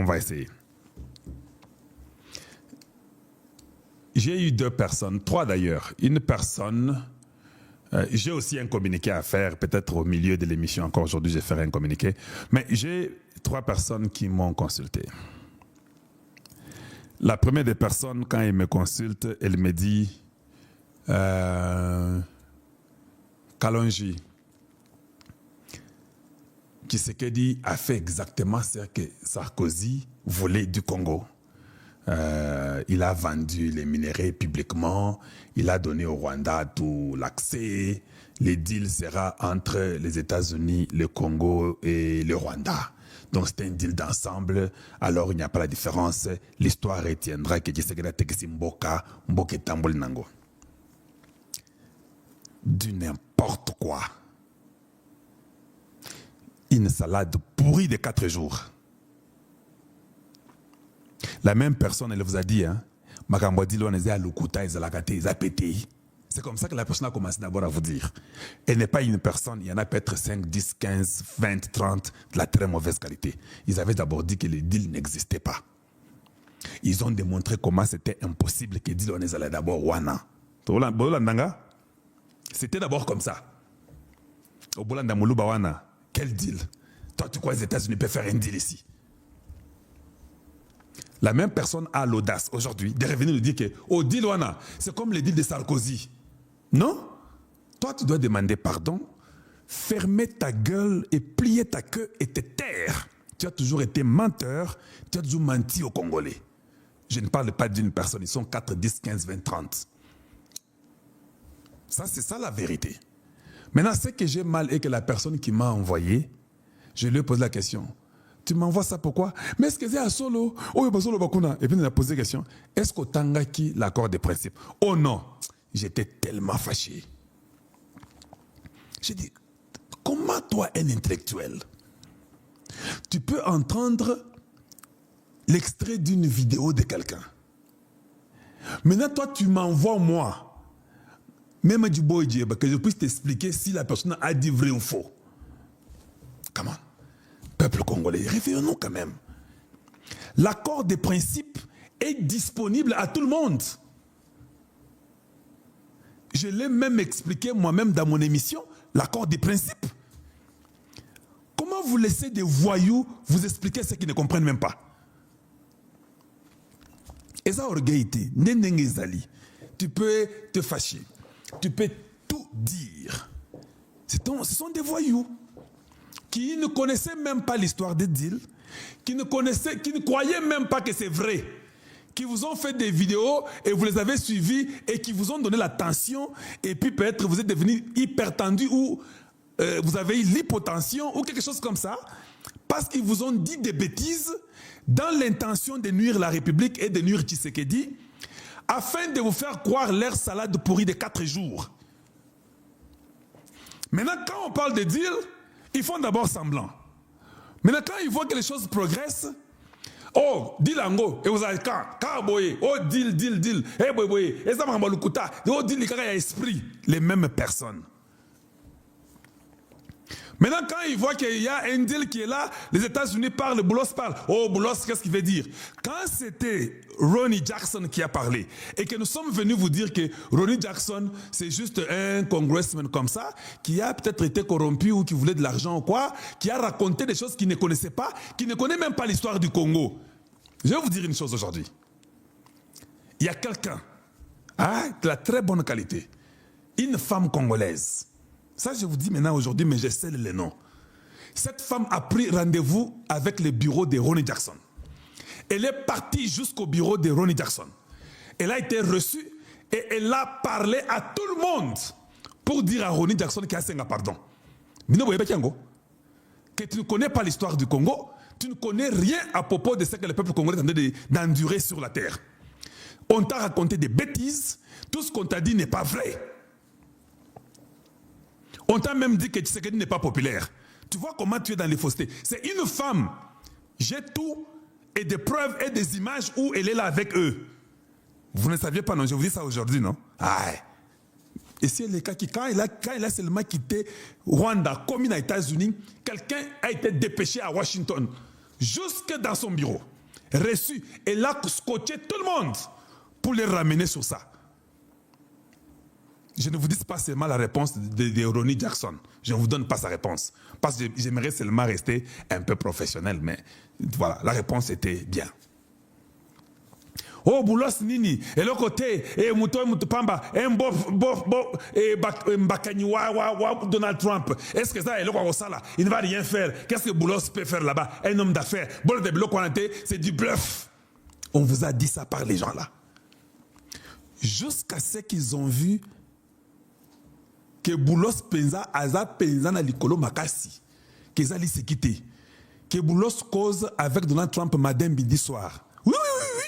va essayer. J'ai eu 2 personnes, 3 d'ailleurs. Une personne, j'ai aussi un communiqué à faire, peut-être au milieu de l'émission, encore aujourd'hui je ferai un communiqué. Mais j'ai 3 personnes qui m'ont consulté. La première des personnes, quand elle me consulte, elle me dit Kalonji, Tshisekedi a fait exactement ce que Sarkozy voulait du Congo. Il a vendu les minéraux publiquement, il a donné au Rwanda tout l'accès. Le deal sera entre les États-Unis, le Congo et le Rwanda. Donc c'est un deal d'ensemble, alors il n'y a pas la différence. L'histoire retiendra que Tshisekedi a tekisi mboka, mboka tambol nango. Du n'importe quoi. Une salade pourrie de 4 jours. La même personne, elle vous a dit, hein, c'est comme ça que la personne a commencé d'abord à vous dire. Elle n'est pas une personne, il y en a peut-être 5, 10, 15, 20, 30 de la très mauvaise qualité. Ils avaient d'abord dit que le deal n'existait pas. Ils ont démontré comment c'était impossible que le deal on les allait d'abord wana. C'était d'abord comme ça. Au Bolanda Moulouba wana, quel deal? Toi, tu crois que les États-Unis peuvent faire un deal ici? La même personne a l'audace aujourd'hui de revenir nous dire que au deal wana, c'est comme le deal de Sarkozy. Non? Toi, tu dois demander pardon, fermer ta gueule et plier ta queue et te taire. Tu as toujours été menteur, tu as toujours menti aux Congolais. Je ne parle pas d'une personne, ils sont 4, 10, 15, 20, 30. Ça, c'est ça la vérité. Maintenant, ce que j'ai mal est que la personne qui m'a envoyé, je lui ai posé la question. Tu m'envoies ça pourquoi? Mais est-ce que c'est à solo? Oh, il solo bakuna. Et puis il a posé la question. Est-ce qu'au Tangaki, l'accord de principe? Oh non, j'étais tellement fâché. J'ai dit, comment toi, un intellectuel, tu peux entendre l'extrait d'une vidéo de quelqu'un? Maintenant, toi, tu m'envoies moi, même du boy, que je puisse t'expliquer si la personne a dit vrai ou faux. Comment? Peuple congolais, réveillons-nous quand même. L'accord de principe est disponible à tout le monde. Je l'ai même expliqué moi-même dans mon émission, l'accord de principe. Comment vous laissez des voyous vous expliquer ce qu'ils ne comprennent même pas? Et ça, orgueillité, tu peux te fâcher, tu peux tout dire. Ce sont des voyous qui ne connaissaient même pas l'histoire des deals, qui ne croyaient même pas que c'est vrai, qui vous ont fait des vidéos et vous les avez suivis et qui vous ont donné l'attention et puis peut-être vous êtes devenu hyper tendu ou vous avez eu l'hypotension ou quelque chose comme ça parce qu'ils vous ont dit des bêtises dans l'intention de nuire la République et de nuire Tshisekedi afin de vous faire croire leur salade pourrie de 4 jours. Maintenant, quand on parle de deal, ils font d'abord semblant. Maintenant, quand ils voient que les choses progressent, oh, deal ango, et vous avez quand boye, oh, deal, eh boye, et ça m'a malukuta, oh, deal, il y a esprit, les mêmes personnes. Maintenant, quand ils voient qu'il y a un deal qui est là, les États-Unis parlent, Boulos parle. Oh, Boulos, qu'est-ce qu'il veut dire? Quand c'était Ronnie Jackson qui a parlé, et que nous sommes venus vous dire que Ronnie Jackson, c'est juste un congressman comme ça, qui a peut-être été corrompu ou qui voulait de l'argent ou quoi, qui a raconté des choses qu'il ne connaissait pas, qui ne connaît même pas l'histoire du Congo. Je vais vous dire une chose aujourd'hui. Il y a quelqu'un de la très bonne qualité, une femme congolaise. Ça, je vous dis maintenant aujourd'hui, mais je sais les noms. Cette femme a pris rendez-vous avec le bureau de Ronnie Jackson. Elle est partie jusqu'au bureau de Ronnie Jackson. Elle a été reçue et elle a parlé à tout le monde pour dire à Ronnie Jackson qu'il a un pardon. Que tu ne connais pas l'histoire du Congo, tu ne connais rien à propos de ce que le peuple congolais est en train d'endurer sur la terre. On t'a raconté des bêtises, tout ce qu'on t'a dit n'est pas vrai. On t'a même dit que Tshisekedi n'est pas populaire. Tu vois comment tu es dans les faussetés. C'est une femme. J'ai tout et des preuves et des images où elle est là avec eux. Vous ne saviez pas, non? Je vous dis ça aujourd'hui, non? Ah. Et c'est le cas qui, quand il a seulement quitté Rwanda, comme aux États-Unis, quelqu'un a été dépêché à Washington, jusque dans son bureau. reçu. Et là, scotché tout le monde pour les ramener sur ça. Je ne vous dis pas seulement la réponse de Ronny Jackson. Je ne vous donne pas sa réponse. Parce que j'aimerais seulement rester un peu professionnel. Mais voilà, la réponse était bien. Oh, Boulos Nini, et le côté, et Mouto Pamba, et Mbakaniwa, Donald Trump. Est-ce que ça est le là? Il ne va rien faire. Qu'est-ce que Boulos peut faire là-bas? Un homme d'affaires. Bon, de bloc c'est du bluff. On vous a dit ça par les gens là. Jusqu'à ce qu'ils ont vu que Boulos Penza, Aza Penza na Likolo Makasi, que Zali s'est quitté, que Boulos cause avec Donald Trump madame midi soir. Oui, oui, oui, oui.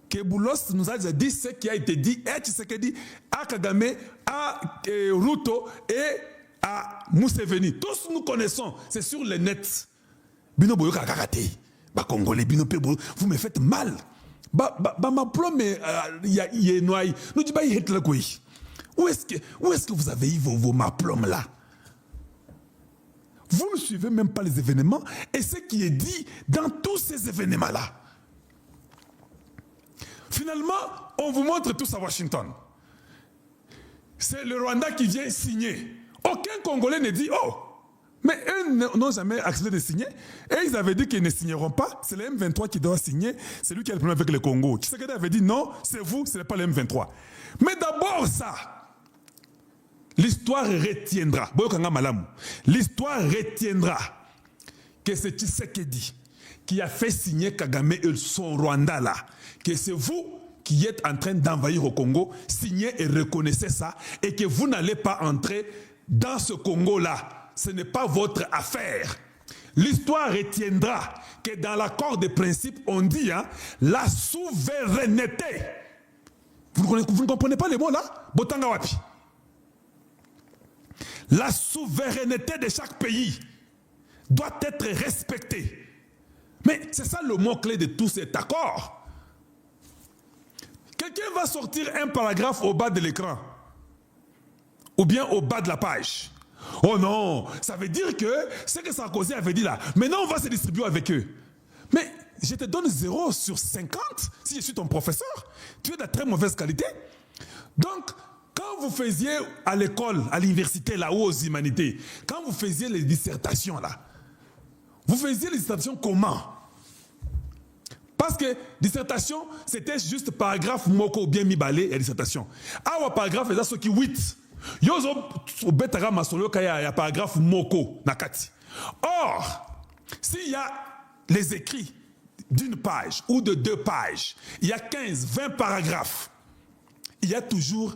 Que Boulos nous a dit ce qui a été dit, et Tshisekedi, à Kagame, à Ruto et à Museveni. Tous nous connaissons, c'est sur le net. Bino Boyo Kakate, ba Congolais, Bino Pebo, vous me faites mal. Ma plombe, il y a noyé. Nous disons, il y a quoi. Où est-ce que vous avez eu vos maplomes là? Vous ne suivez même pas les événements et ce qui est dit dans tous ces événements-là. Finalement, on vous montre tous à Washington. C'est le Rwanda qui vient signer. Aucun Congolais ne dit « Oh !» Mais eux n'ont jamais accepté de signer. Et ils avaient dit qu'ils ne signeront pas. C'est le M23 qui doit signer. C'est lui qui a le problème avec le Congo. Tshisekedi avait dit « Non, c'est vous, ce n'est pas le M23. » Mais d'abord ça, l'histoire retiendra. L'histoire retiendra que c'est Tshisekedi qui a fait signer Kagame et son Rwanda là. Que c'est vous qui êtes en train d'envahir au Congo, signez et reconnaissez ça, et que vous n'allez pas entrer dans ce Congo-là. Ce n'est pas votre affaire. L'histoire retiendra que dans l'accord de principe, on dit la souveraineté. Vous ne comprenez pas les mots là? Botanga wapi. La souveraineté de chaque pays doit être respectée. Mais c'est ça le mot-clé de tout cet accord. Quelqu'un va sortir un paragraphe au bas de l'écran ou bien au bas de la page. Oh non, ça veut dire que ce que Sarkozy avait dit là, maintenant on va se distribuer avec eux. Mais je te donne 0 sur 50 si je suis ton professeur. Tu es de très mauvaise qualité. Donc, quand vous faisiez à l'école, à l'université, là-haut aux humanités, quand vous faisiez les dissertations là, vous faisiez les dissertations comment? Parce que dissertation, c'était juste paragraphe moko ou bien mibalé et dissertation. Ah, paragraphe, c'est ce qui 8. Yozo, au betara masolo, il y a paragraphe moko, nakati. Or, s'il y a les écrits d'une page ou de 2 pages, il y a 15, 20 paragraphes, il y a toujours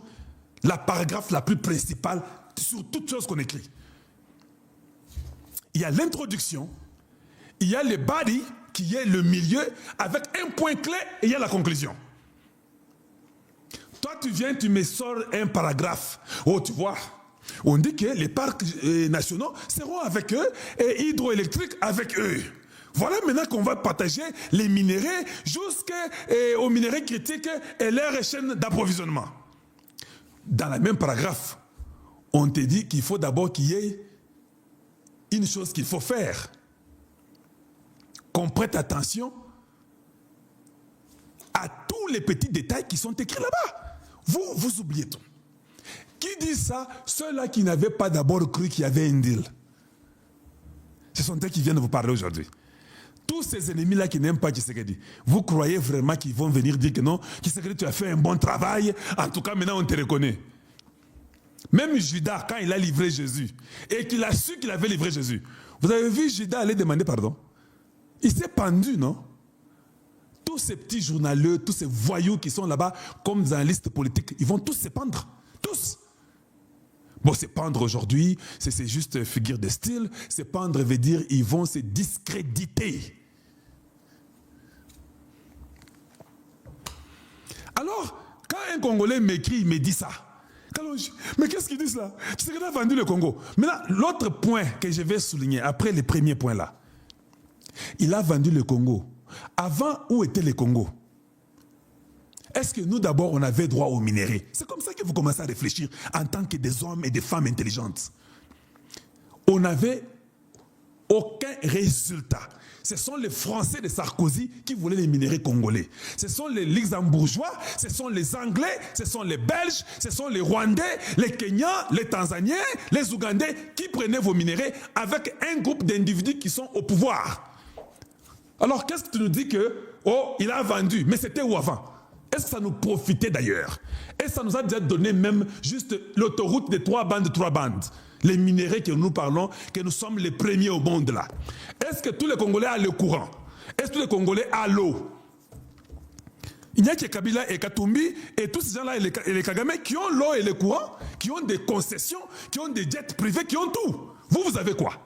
la paragraphe la plus principale sur toute chose qu'on écrit. Il y a l'introduction, il y a le body, qui est le milieu, avec un point clé, et il y a la conclusion. Toi, tu viens, tu me sors un paragraphe. Oh, tu vois, on dit que les parcs nationaux seront avec eux et hydroélectriques avec eux. Voilà maintenant qu'on va partager les minéraux jusqu'aux minéraux critiques et leur chaîne d'approvisionnement. Dans le même paragraphe, on te dit qu'il faut d'abord qu'il y ait une chose qu'il faut faire. Qu'on prête attention à tous les petits détails qui sont écrits là-bas. Vous oubliez tout. Qui dit ça? Ceux-là qui n'avaient pas d'abord cru qu'il y avait un deal. Ce sont eux qui viennent vous parler aujourd'hui. Tous ces ennemis-là qui n'aiment pas Tshisekedi, vous croyez vraiment qu'ils vont venir dire que non, Tshisekedi, tu as fait un bon travail, en tout cas maintenant on te reconnaît. Même Judas, quand il a livré Jésus, et qu'il a su qu'il avait livré Jésus, vous avez vu Judas aller demander pardon? Il s'est pendu, non? Tous ces petits journaleux, tous ces voyous qui sont là-bas, comme dans la liste politique, ils vont tous se pendre. Tous. Bon, se pendre aujourd'hui, c'est juste figure de style. Se pendre veut dire ils vont se discréditer. Alors, quand un Congolais m'écrit, il me dit ça. Mais qu'est-ce qu'il dit là? Tu sais qu'il a vendu le Congo. Maintenant, l'autre point que je vais souligner, après les premiers points là, il a vendu le Congo. Avant, où était le Congo? Est-ce que nous, d'abord, on avait droit aux minéraux? C'est comme ça que vous commencez à réfléchir en tant que des hommes et des femmes intelligentes. On avait aucun résultat. Ce sont les Français de Sarkozy qui voulaient les minéraux congolais. Ce sont les luxembourgeois, ce sont les Anglais, ce sont les Belges, ce sont les Rwandais, les Kenyans, les Tanzaniens, les Ougandais qui prenaient vos minéraux avec un groupe d'individus qui sont au pouvoir. Alors qu'est-ce que tu nous dis que, oh, il a vendu, mais c'était où avant? Est-ce que ça nous profitait d'ailleurs? Et ça nous a déjà donné même juste l'autoroute des 3 bandes. Les minéraux que nous parlons, que nous sommes les premiers au monde là. Est-ce que tous les Congolais ont le courant? Est-ce que tous les Congolais ont l'eau? Il n'y a que Kabila et Katumbi et tous ces gens-là et les Kagame qui ont l'eau et le courant, qui ont des concessions, qui ont des jets privés, qui ont tout. Vous avez quoi?